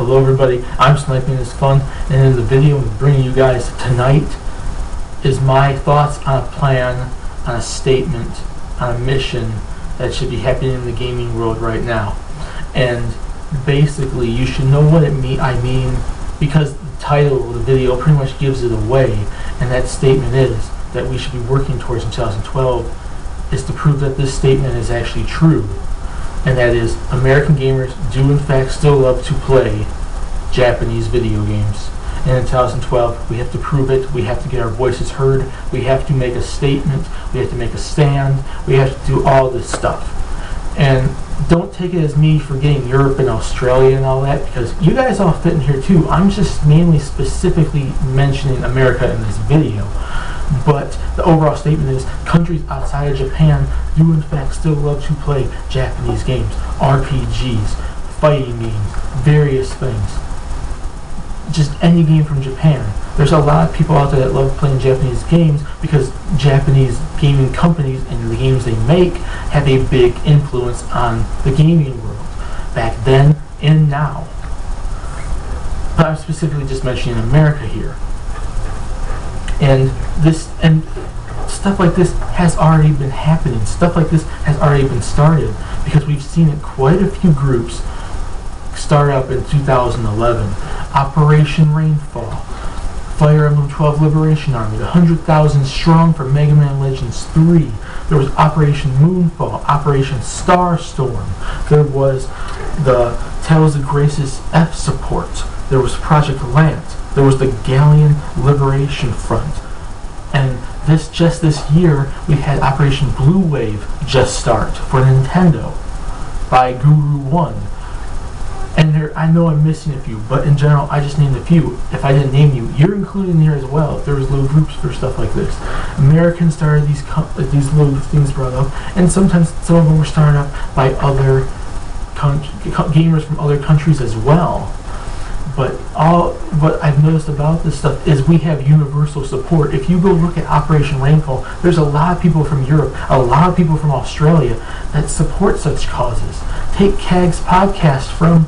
Hello everybody, I'm SnipingIsFun, and in the video I'm bringing you guys tonight is my thoughts on a plan, on a statement, on a mission that should be happening in the gaming world right now. And basically you should know what I mean because the title of the video pretty much gives it away, and that statement is that we should be working towards in 2012 is to prove that this statement is actually true. And that is, American gamers do in fact still love to play Japanese video games. And in 2012, we have to prove it, we have to get our voices heard, we have to make a statement, we have to make a stand, we have to do all this stuff. And don't take it as me forgetting Europe and Australia and all that, because you guys all fit in here too. I'm just mainly specifically mentioning America in this video. But the overall statement is countries outside of Japan do in fact still love to play Japanese games, RPGs, fighting games, various things. Just any game from Japan. There's a lot of people out there that love playing Japanese games because Japanese gaming companies and the games they make have a big influence on the gaming world, back then and now. But I'm specifically just mentioning America here. And stuff like this has already been happening. Stuff like this has already been started because we've seen it quite a few groups start up in 2011. Operation Rainfall, Fire Emblem 12 Liberation Army, the 100,000 Strong for Mega Man Legends 3. There was Operation Moonfall, Operation Starstorm. There was the Tales of Grace's F support. There was Project Lance. There was the Galleon Liberation Front. And just this year, we had Operation Blue Wave just start for Nintendo by Guru One. And I know I'm missing a few, but in general, I just named a few. If I didn't name you, you're included in here as well. If there was little groups for stuff like this. Americans started these little things brought up, and sometimes some of them were started up by other gamers from other countries as well. But what I've noticed about this stuff is we have universal support. If you go look at Operation Rainfall, there's a lot of people from Europe, a lot of people from Australia that support such causes. Take Kag's podcast from,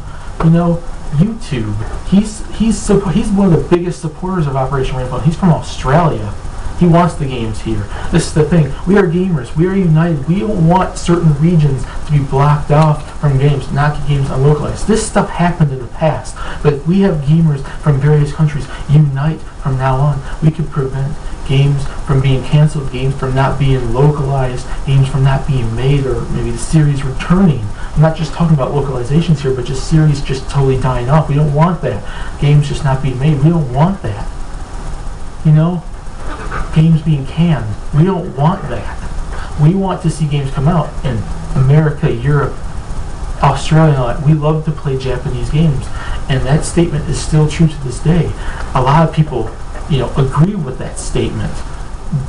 YouTube. He's one of the biggest supporters of Operation Rainfall. He's from Australia. He wants the games here. This is the thing. We are gamers. We are united. We don't want certain regions to be blocked off from games, not get games unlocalized. This stuff happened in the past, but if we have gamers from various countries unite from now on, we can prevent games from being canceled, games from not being localized, games from not being made, or maybe the series returning. I'm not just talking about localizations here, but just series just totally dying off. We don't want that. Games just not being made. We don't want that. Games being canned. We don't want that. We want to see games come out in America, Europe, Australia, and all that. We love to play Japanese games, and that statement is still true to this day. A lot of people, agree with that statement,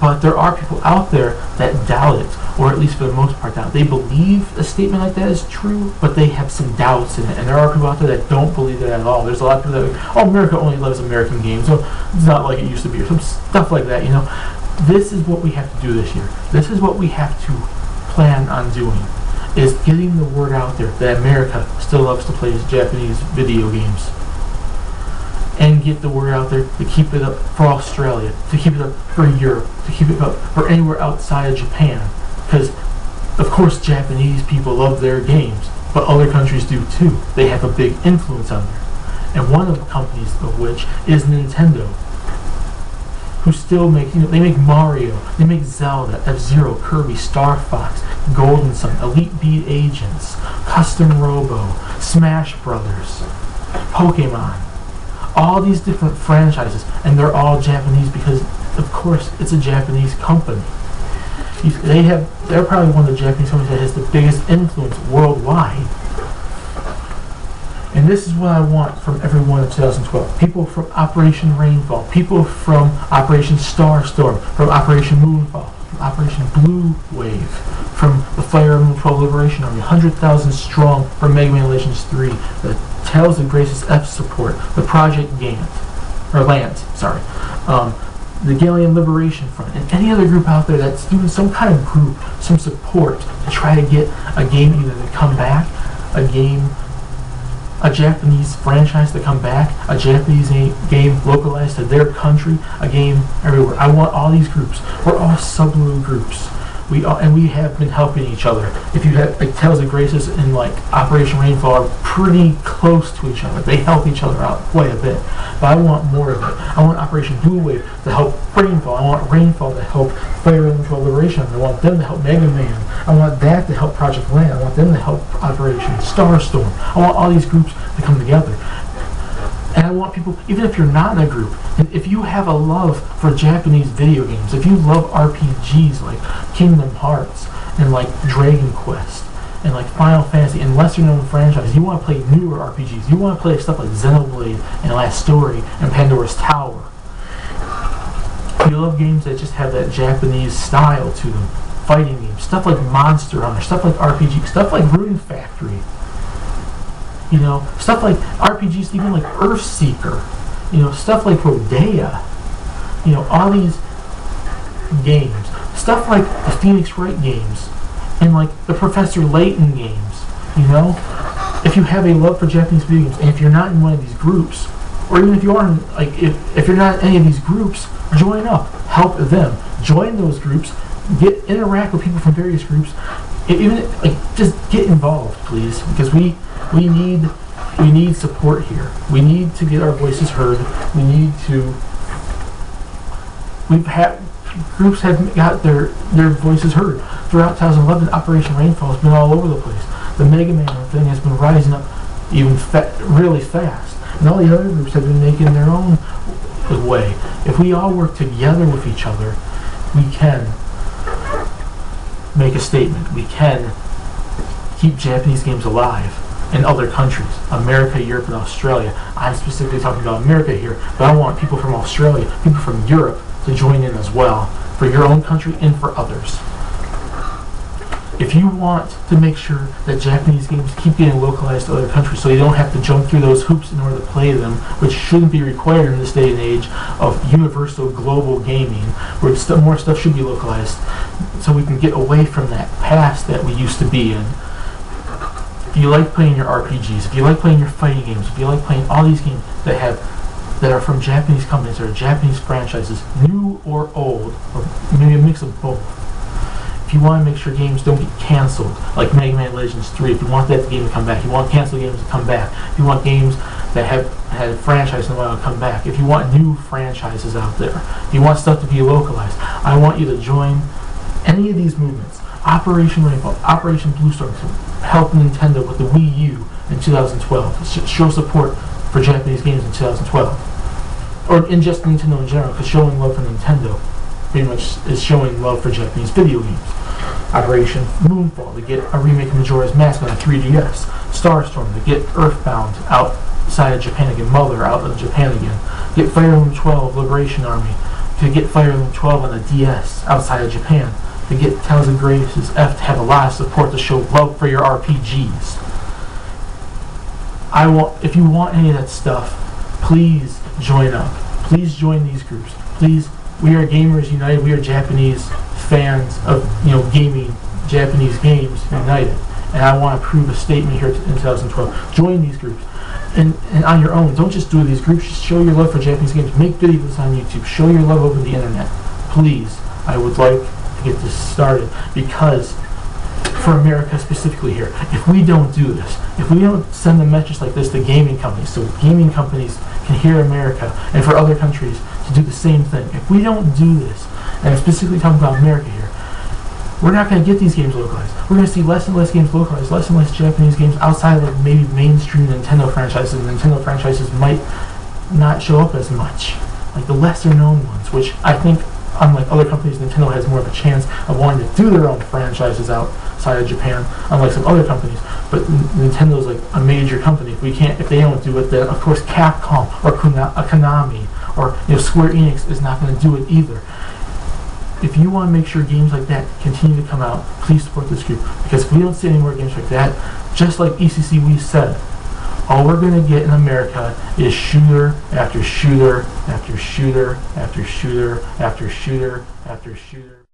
but there are people out there that doubt it, or at least for the most part doubt. They believe a statement like that is true, but they have some doubts in it, and there are people out there that don't believe it at all. There's a lot of people that are like, oh, America only loves American games, so it's not like it used to be, or some stuff like that, This is what we have to do this year. This is what we have to plan on doing, is getting the word out there that America still loves to play Japanese video games. And get the word out there to keep it up for Australia, to keep it up for Europe, to keep it up for anywhere outside of Japan. Because, of course, Japanese people love their games, but other countries do too. They have a big influence on there. And one of the companies of which is Nintendo, who still make, they make Mario, they make Zelda, F-Zero, Kirby, Star Fox, Golden Sun, Elite Beat Agents, Custom Robo, Smash Brothers, Pokemon. All these different franchises, and they're all Japanese because, of course, it's a Japanese company. They're probably one of the Japanese companies that has the biggest influence worldwide. And this is what I want from everyone in 2012. People from Operation Rainfall, people from Operation Starstorm, from Operation Moonfall, from Operation Blue Wave, from the Fire Emblem 12 Liberation Army, 100,000 Strong for Mega Man Legends 3, the Tales of Grace's F support, the Project Lance, the Galleon Liberation Front, and any other group out there that's doing some kind of group, some support to try to get a game either to come back, a game a Japanese franchise to come back, a Japanese game localized to their country, a game everywhere. I want all these groups. We're all sub-little groups. We have been helping each other. If you have like Tales of Graces and like Operation Rainfall are pretty close to each other. They help each other out quite a bit. But I want more of it. I want Operation Blue Wave to help Rainfall. I want Rainfall to help Fire Emblem Liberation. I want them to help Mega Man. I want that to help Project Land. I want them to help Operation Starstorm. I want all these groups to come together. And I want people, even if you're not in a group, and if you have a love for Japanese video games, if you love RPGs like Kingdom Hearts and like Dragon Quest and like Final Fantasy and lesser known franchises, you want to play newer RPGs, you want to play stuff like Xenoblade and Last Story and Pandora's Tower. You love games that just have that Japanese style to them, fighting games, stuff like Monster Hunter, stuff like RPG, stuff like Rune Factory. You know, stuff like RPGs, even like Earthseeker, you know, stuff like Rodea, you know, all these games, stuff like the Phoenix Wright games, and like the Professor Layton games, you know. If you have a love for Japanese video games, and if you're not in one of these groups, or even if you are in, like, if you're not in any of these groups, join up, help them, join those groups, interact with people from various groups, even like just get involved, please, because we need support here. We need to get our voices heard. Groups have got their voices heard. Throughout 2011, Operation Rainfall has been all over the place. The Mega Man thing has been rising up even really fast. And all the other groups have been making their own way. If we all work together with each other, we can make a statement. We can keep Japanese games alive in other countries, America, Europe, and Australia. I'm specifically talking about America here, but I want people from Australia, people from Europe to join in as well, for your own country and for others. If you want to make sure that Japanese games keep getting localized to other countries so you don't have to jump through those hoops in order to play them, which shouldn't be required in this day and age of universal global gaming, where more stuff should be localized, so we can get away from that past that we used to be in. If you like playing your RPGs, if you like playing your fighting games, if you like playing all these games that are from Japanese companies or Japanese franchises, new or old, or maybe a mix of both. If you want to make sure games don't get canceled, like Mega Man Legends 3, if you want that game to come back, if you want canceled games to come back, if you want games that have had a franchise in a while to come back, if you want new franchises out there, if you want stuff to be localized, I want you to join any of these movements. Operation Rainbow, Operation Blue Storm, to help Nintendo with the Wii U in 2012, show support for Japanese games in 2012, or in just Nintendo in general, because showing love for Nintendo pretty much is showing love for Japanese video games. Operation Moonfall, to get a remake of Majora's Mask on a 3DS. Starstorm, to get Earthbound outside of Japan again, Mother out of Japan again. Get Fire Emblem 12 Liberation Army, to get Fire Emblem 12 on the DS outside of Japan. To get Tales of Graces F, to have a lot of support to show love for your RPGs. If you want any of that stuff, please join up. Please join these groups. Please, we are Gamers United. We are Japanese fans of gaming, Japanese games united. And I want to prove a statement here in 2012. Join these groups. And on your own, don't just do these groups. Just show your love for Japanese games. Make videos on YouTube. Show your love over the internet. Please, I would like to get this started, because for America specifically here, if we don't do this, if we don't send a message like this to gaming companies, so gaming companies can hear America, and for other countries to do the same thing, if we don't do this, and I'm specifically talking about America here, we're not going to get these games localized. We're going to see less and less games localized, less and less Japanese games outside of like maybe mainstream Nintendo franchises. Nintendo franchises might not show up as much, like the lesser known ones, which I think, unlike other companies, Nintendo has more of a chance of wanting to do their own franchises outside of Japan, unlike some other companies. But Nintendo's like a major company. If they don't do it, then of course Capcom or Konami or Square Enix is not going to do it either. If you want to make sure games like that continue to come out, please support this group, because if we don't see any more games like that, just like ECCWE said, all we're going to get in America is shooter after shooter after shooter after shooter after shooter after shooter.